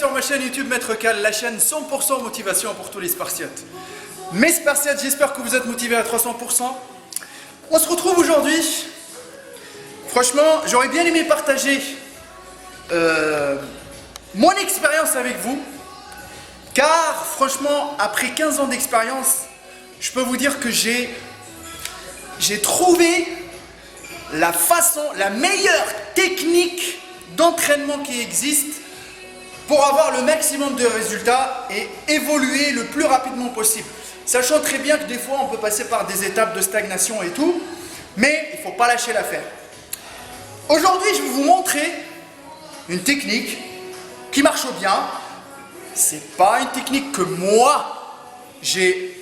sur ma chaîne YouTube Maître Cal, la chaîne 100% motivation pour tous les Spartiates. Mes Spartiates, j'espère que vous êtes motivés à 300%. On se retrouve aujourd'hui. Franchement, j'aurais bien aimé partager mon expérience avec vous. Car franchement, après 15 ans d'expérience, je peux vous dire que j'ai trouvé la meilleure technique d'entraînement qui existe pour avoir le maximum de résultats et évoluer le plus rapidement possible. Sachant très bien que des fois on peut passer par des étapes de stagnation et tout, mais il ne faut pas lâcher l'affaire. Aujourd'hui, je vais vous montrer une technique qui marche bien. C'est pas une technique que moi j'ai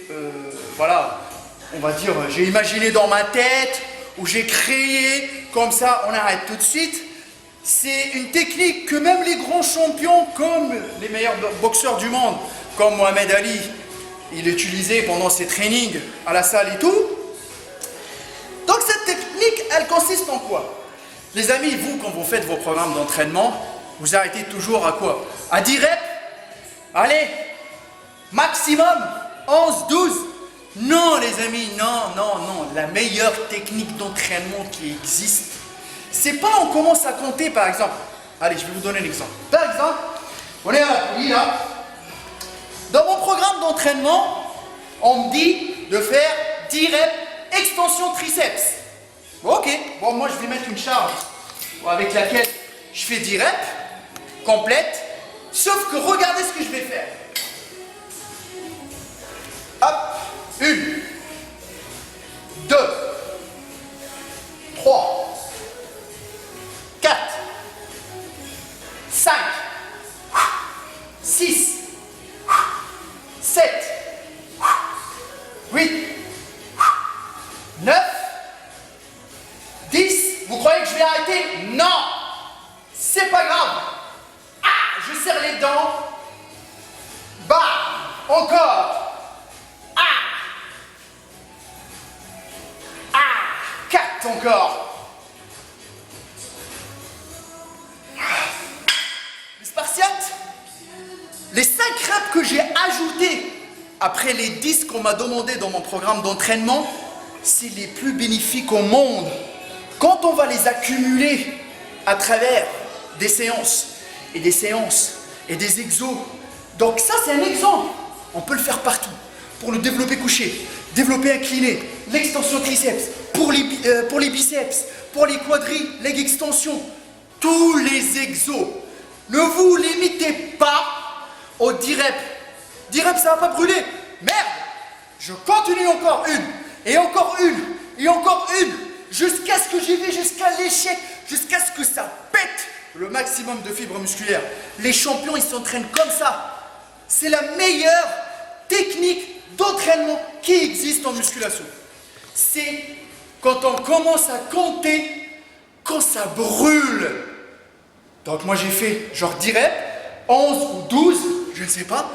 j'ai imaginé dans ma tête ou j'ai créé comme ça, on arrête tout de suite. C'est une technique que même les grands champions, comme les meilleurs boxeurs du monde, comme Mohamed Ali, il utilisait pendant ses trainings à la salle et tout. Donc cette technique, elle consiste en quoi? Les amis, vous, quand vous faites vos programmes d'entraînement, vous arrêtez toujours à quoi? À 10 reps? Allez, maximum 11, 12. Non les amis, non. La meilleure technique d'entraînement qui existe, c'est pas on commence à compter par exemple. Allez, je vais vous donner l'exemple. Par exemple, on est à la poulie là. Dans mon programme d'entraînement, on me dit de faire 10 reps extension triceps. Ok, bon moi je vais mettre une charge avec laquelle je fais 10 reps complète. Sauf que regardez ce que je vais faire. Hop, 1, 2, 3, 4, 5, 6, 7, 8, 9, 10. Vous croyez que je vais arrêter? Non! C'est pas grave. Je serre les dents. Bam! Encore. 4 encore. Les Spartiates, les 5 reps que j'ai ajoutés après les 10 qu'on m'a demandé dans mon programme d'entraînement, c'est les plus bénéfiques au monde. Quand on va les accumuler à travers des séances et des exos. Donc ça c'est un exemple. On peut le faire partout. Pour le développé couché, développé incliné, l'extension triceps, pour les biceps, pour les quadris, leg extension. Tous les exos. Ne vous limitez pas aux 10 reps. 10 reps ça va pas brûler. Merde. Je continue encore une. Et encore une. Et encore une. Jusqu'à ce que j'y vais, jusqu'à l'échec. Jusqu'à ce que ça pète le maximum de fibres musculaires. Les champions, ils s'entraînent comme ça. C'est la meilleure technique d'entraînement qui existe en musculation. C'est quand on commence à compter, quand ça brûle. Donc moi j'ai fait genre 10 reps, 11 ou 12, je ne sais pas.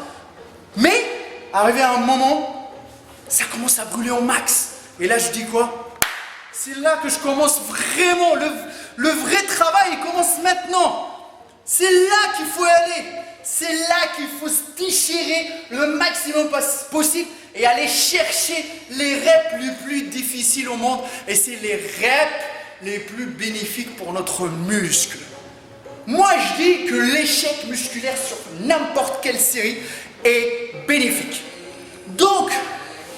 Mais, arrivé à un moment, ça commence à brûler au max. Et là je dis quoi? C'est là que je commence vraiment, le vrai travail il commence maintenant. C'est là qu'il faut aller. C'est là qu'il faut se déchirer le maximum possible et aller chercher les reps les plus difficiles au monde. Et c'est les reps les plus bénéfiques pour notre muscle. Moi je dis que l'échec musculaire sur n'importe quelle série est bénéfique. Donc,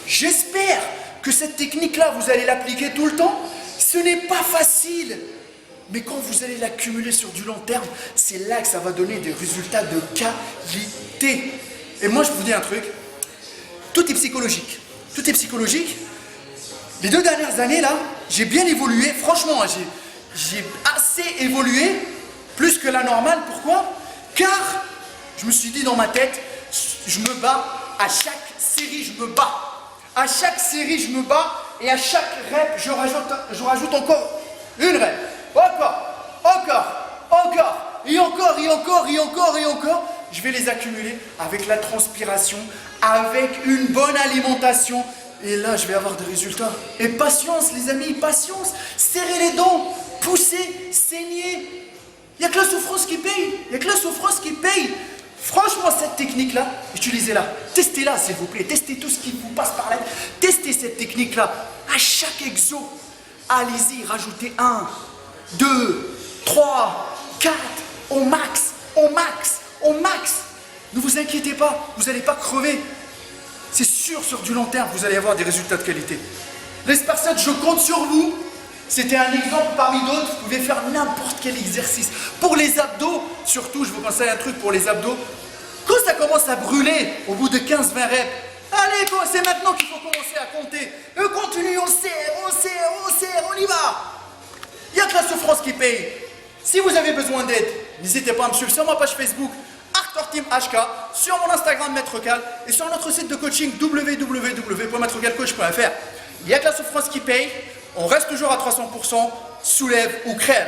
j'espère que cette technique-là, vous allez l'appliquer tout le temps. Ce n'est pas facile. Mais quand vous allez l'accumuler sur du long terme, c'est là que ça va donner des résultats de qualité. Et moi, je vous dis un truc. Tout est psychologique. Tout est psychologique. Les 2 dernières années, là, j'ai bien évolué. Franchement, j'ai assez évolué, plus que la normale. Pourquoi? Car je me suis dit dans ma tête, je me bats. À chaque série, je me bats. À chaque série, je me bats. Et à chaque rep, je rajoute encore une rep. Encore. Et encore. Je vais les accumuler avec la transpiration, avec une bonne alimentation. Et là, je vais avoir des résultats. Et patience, les amis, patience. Serrez les dents, poussez, saignez. Il n'y a que la souffrance qui paye. Franchement, cette technique-là, utilisez-la. Testez-la, s'il vous plaît. Testez tout ce qui vous passe par la tête. Testez cette technique-là. À chaque exo, allez-y, rajoutez 1, 2, 3, 4, au max, au max, au max. Ne vous inquiétez pas, vous n'allez pas crever. C'est sûr, sur du long terme, vous allez avoir des résultats de qualité. Les Spartiates, je compte sur vous. C'était un exemple parmi d'autres. Vous pouvez faire n'importe quel exercice. Pour les abdos, surtout, je vous conseille un truc pour les abdos. Quand ça commence à brûler, au bout de 15-20 reps, allez, c'est maintenant qu'il faut commencer à compter. Continue, on serre, on y va. Il n'y a que la souffrance qui paye. Si vous avez besoin d'aide, n'hésitez pas à me suivre sur ma page Facebook, Hardcore Team HK, sur mon Instagram Maître Cal et sur notre site de coaching www.maîtrecalcoach.fr. Il n'y a que la souffrance qui paye. On reste toujours à 300%, soulève ou crève.